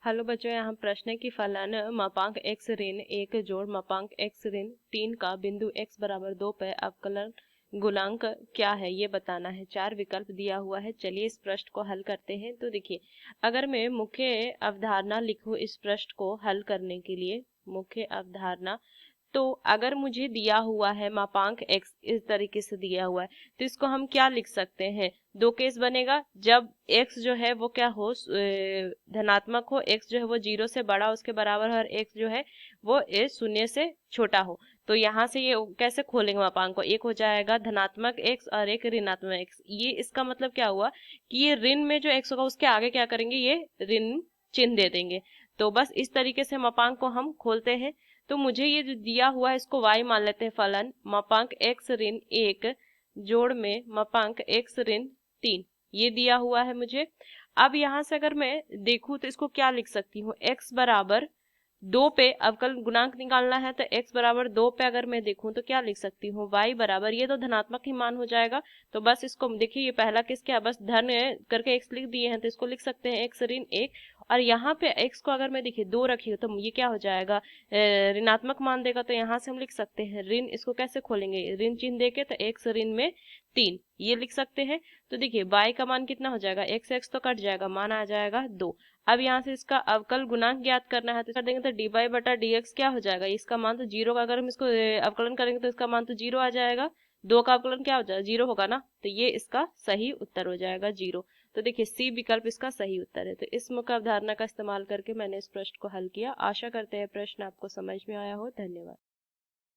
Hello बच्चों, यहाँ प्रश्न है कि फलन मापांक x ऋण 1 जोड़ मापांक x ऋण 3 का बिंदु x बराबर 2 पे अवकलन गुणांक क्या है ये बताना है। 4 विकल्प दिया हुआ है। चलिए इस प्रश्न को हल करते हैं। तो देखिए, अगर मैं मुख्य अवधारणा लिखूं इस प्रश्न को हल करने के लिए, मुख्य अवधारणा, तो अगर मुझे दिया हुआ है मापांक x इस तरीके से दिया हुआ है, तो इसको हम क्या लिख सकते हैं। दो केस बनेगा, जब x जो है वो क्या हो, धनात्मक हो, x जो है वो 0 से बड़ा उसके बराबर है, और x जो है वो 0 से छोटा हो। तो यहाँ से ये कैसे खोलेंगे मापांक को, एक हो जाएगा धनात्मक x और एक ऋणात्मक x। ये इसका मतलब क्या हुआ कि ये ऋण में जो x होगा उसके आगे क्या करेंगे, ये ऋण चिन्ह दे देंगे। तो बस इस तरीके से मापांक को हम खोलते हैं। तो मुझे ये जो दिया हुआ है इसको y मान लेते हैं। फलन मापांक x ऋण 1 जोड़ में मापांक x ऋण 3 ये दिया हुआ है मुझे। अब यहाँ से अगर मैं देखूं तो इसको क्या लिख सकती हूँ, x बराबर 2 पे अवकलन गुणांक निकालना है, तो x बराबर 2 पे अगर मैं देखूं तो क्या लिख सकती हूँ, y बराबर, ये तो धनात्मक ही मान हो जाएगा। तो बस इसको देखिए, ये पहला केस क्या, बस धन करके x लिख दिए हैं, तो इसको लिख सकते हैं x ऋण 1। और यहाँ पे x को अगर मैं देखिए 2 रखी तो ये क्या हो जाएगा, ऋणात्मक मान देगा। तो यहाँ से हम लिख सकते हैं ऋण, इसको कैसे खोलेंगे, ऋण चिन्ह देके, तो x ऋण में 3 ये लिख सकते हैं। तो देखिए y का मान कितना हो जाएगा, x तो कट जाएगा, मान आ जाएगा 2। अब यहाँ से इसका अवकल गुणांक ज्ञात करना है, तो कर देंगे, तो dy बटा dx क्या हो जाएगा, इसका मान तो 0 का, अगर हम इसको अवकलन करेंगे तो इसका मान तो 0 आ जाएगा। 2 का अवकलन क्या हो जाएगा, 0 होगा ना, तो ये इसका सही उत्तर हो जाएगा 0। तो देखिए सी विकल्प इसका सही उत्तर है। तो इस मुख्य अवधारणा का इस्तेमाल करके मैंने इस प्रश्न को हल किया। आशा करते हैं प्रश्न आपको समझ में आया हो। धन्यवाद।